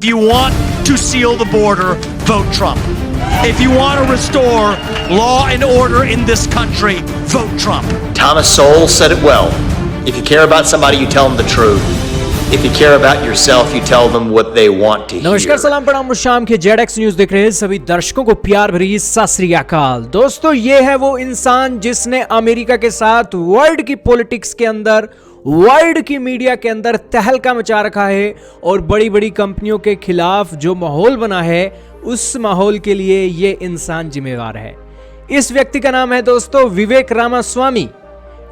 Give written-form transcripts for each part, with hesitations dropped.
If you want to seal the border, vote Trump. If you want to restore law and order in this country, vote Trump. Thomas Sowell said it well. If you care about somebody, you tell them the truth. If you care about yourself, you tell them what they want to hear. नमस्कार, सलाम, प्रणाम और शाम के ZX news देख रहे हैं सभी दर्शकों को प्यार भरी सत श्री अकाल। दोस्तों, ये है वो इंसान जिसने अमेरिका के साथ वर्ल्ड की पॉलिटिक्स के अंदर, वर्ल्ड की मीडिया के अंदर तहलका मचा रखा है और बड़ी बड़ी कंपनियों के खिलाफ जो माहौल बना है उस माहौल के लिए ये इंसान जिम्मेवार है। इस व्यक्ति का नाम है दोस्तों विवेक रामास्वामी।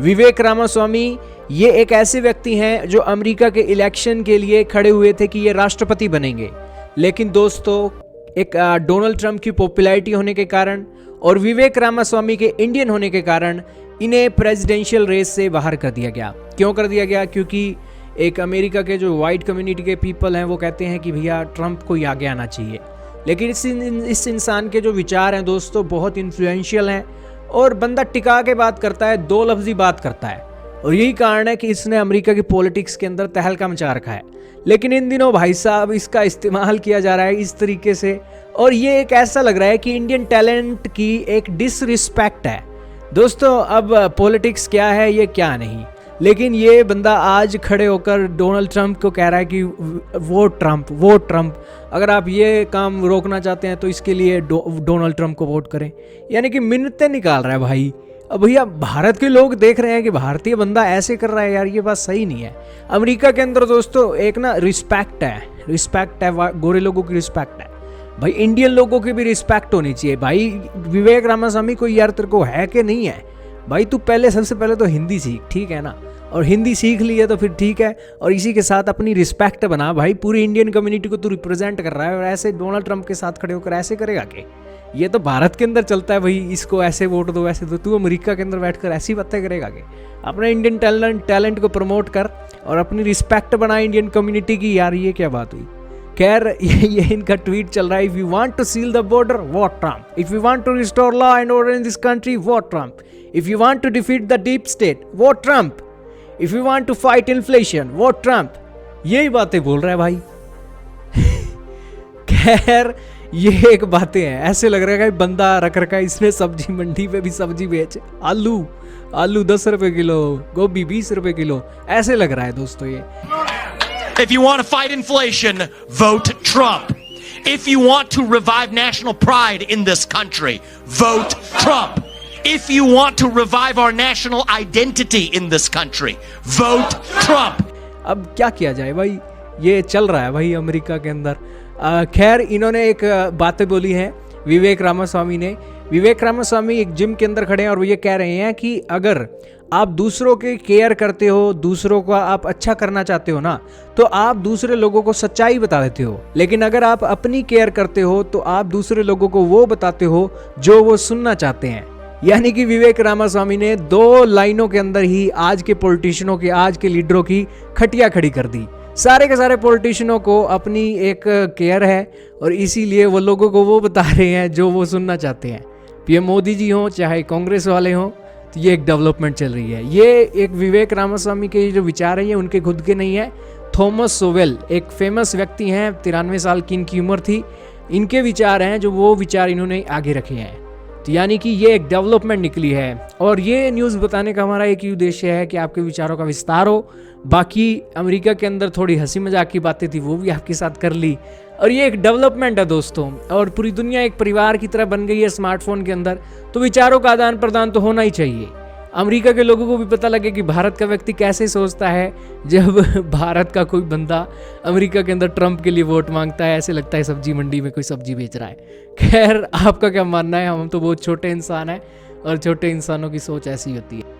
विवेक रामास्वामी ये एक ऐसे व्यक्ति हैं जो अमेरिका के इलेक्शन के लिए खड़े हुए थे कि ये राष्ट्रपति बनेंगे, लेकिन दोस्तों एक डोनाल्ड ट्रंप की पॉपुलैरिटी होने के कारण और विवेक रामास्वामी के इंडियन होने के कारण इन्हें प्रेसिडेंशियल रेस से बाहर कर दिया गया। क्यों कर दिया गया? क्योंकि एक अमेरिका के जो वाइट कम्युनिटी के पीपल हैं वो कहते हैं कि भैया ट्रंप को ही आगे आना चाहिए, लेकिन इस इंसान के जो विचार हैं दोस्तों बहुत इन्फ्लुएंशियल हैं और बंदा टिका के बात करता है, दो लफ्जी बात करता है, और यही कारण है कि इसने अमेरिका की पॉलिटिक्स के अंदर तहलका मचा रखा है। लेकिन इन दिनों भाई साहब इसका इस्तेमाल किया जा रहा है इस तरीके से, और ये एक ऐसा लग रहा है कि इंडियन टैलेंट की एक डिसरिस्पेक्ट है। दोस्तों, अब पॉलिटिक्स क्या है ये क्या नहीं, लेकिन ये बंदा आज खड़े होकर डोनाल्ड ट्रंप को कह रहा है कि वोट ट्रंप, वोट ट्रंप। अगर आप ये काम रोकना चाहते हैं तो इसके लिए डोनाल्ड ट्रंप को वोट करें, यानी कि मिन्नतें निकाल रहा है भाई। अब भैया भारत के लोग देख रहे हैं कि भारतीय बंदा ऐसे कर रहा है, यार ये बात सही नहीं है। अमेरिका के अंदर दोस्तों एक ना रिस्पेक्ट है, गोरे लोगों की रिस्पेक्ट है भाई, इंडियन लोगों की भी रिस्पेक्ट होनी चाहिए भाई। विवेक रामास्वामी कोई यार तेरे को है कि नहीं है भाई? तू सबसे पहले तो हिंदी सीख, ठीक है ना, और हिंदी सीख ली है तो फिर ठीक है, और इसी के साथ अपनी रिस्पेक्ट बना भाई। पूरी इंडियन कम्युनिटी को तू रिप्रेजेंट कर रहा है और ऐसे डोनाल्ड ट्रंप के साथ खड़े होकर ऐसे करेगा कि ये तो भारत के अंदर चलता है भाई, इसको ऐसे वोट दो वैसे दो, तू अमेरिका के अंदर बैठकर ऐसी बातें करेगा कि अपने इंडियन टैलेंट को प्रमोट कर और अपनी रिस्पेक्ट बना इंडियन कम्युनिटी की। यार ये क्या बात हुई? खैर ये इनका ट्वीट चल रहा है, if you want to seal the border vote Trump, if you want to restore law and order in this country vote Trump, if you want to defeat the deep state vote Trump, if you want to fight inflation vote Trump. यही बातें बोल रहा है भाई। खैर ये एक बातें हैं, ऐसे लग रहा है कि बंदा रख रखा है इसने सब्जी मंडी पे भी सब्जी बेच, आलू 10 रुपए किलो, गोभी 20 रुपए किलो, ऐसे लग रहा है दोस्तों ये। If you want to fight inflation, vote Trump. If you want to revive national pride in this country, vote Trump. If you want to revive our national identity in this country, vote Trump. अब क्या किया जाए भाई, ये चल रहा है भाई अमेरिका के अंदर। खैर इन्होंने एक बातें बोली हैं विवेक रामास्वामी ने। विवेक रामास्वामी एक जिम के अंदर खड़े हैं और वो ये कह रहे हैं कि अगर आप दूसरों के केयर करते हो, दूसरों को आप अच्छा करना चाहते हो ना, तो आप दूसरे लोगों को सच्चाई बता देते हो, लेकिन अगर आप अपनी केयर करते हो तो आप दूसरे लोगों को वो बताते हो जो वो सुनना चाहते हैं। यानी कि विवेक रामास्वामी ने 2 लाइनों के अंदर ही आज के पॉलिटिशियनों की, आज के लीडरों की खटिया खड़ी कर दी। सारे के सारे पॉलिटिशियनों को अपनी एक केयर है और इसीलिए वो लोगों को वो बता रहे हैं जो वो सुनना चाहते हैं। पीएम मोदी जी हों चाहे कांग्रेस वाले हों, तो ये एक डेवलपमेंट चल रही है। ये एक विवेक रामास्वामी के जो विचार हैं ये उनके खुद के नहीं है। थॉमस सोवेल एक फेमस व्यक्ति हैं, 93 साल की इनकी उम्र थी, इनके विचार हैं जो वो विचार इन्होंने आगे रखे हैं। तो यानी कि ये एक डेवलपमेंट निकली है और ये न्यूज़ बताने का हमारा एक ही उद्देश्य है कि आपके विचारों का विस्तार हो। बाकी अमेरिका के अंदर थोड़ी हंसी मजाक की बातें थी वो भी आपके साथ कर ली, और ये एक डेवलपमेंट है दोस्तों, और पूरी दुनिया एक परिवार की तरह बन गई है स्मार्टफोन के अंदर, तो विचारों का आदान प्रदान तो होना ही चाहिए। अमेरिका के लोगों को भी पता लगे कि भारत का व्यक्ति कैसे सोचता है जब भारत का कोई बंदा अमेरिका के अंदर ट्रंप के लिए वोट मांगता है, ऐसे लगता है सब्जी मंडी में कोई सब्जी बेच रहा है। खैर आपका क्या मानना है? हम तो बहुत छोटे इंसान हैं और छोटे इंसानों की सोच ऐसी होती है।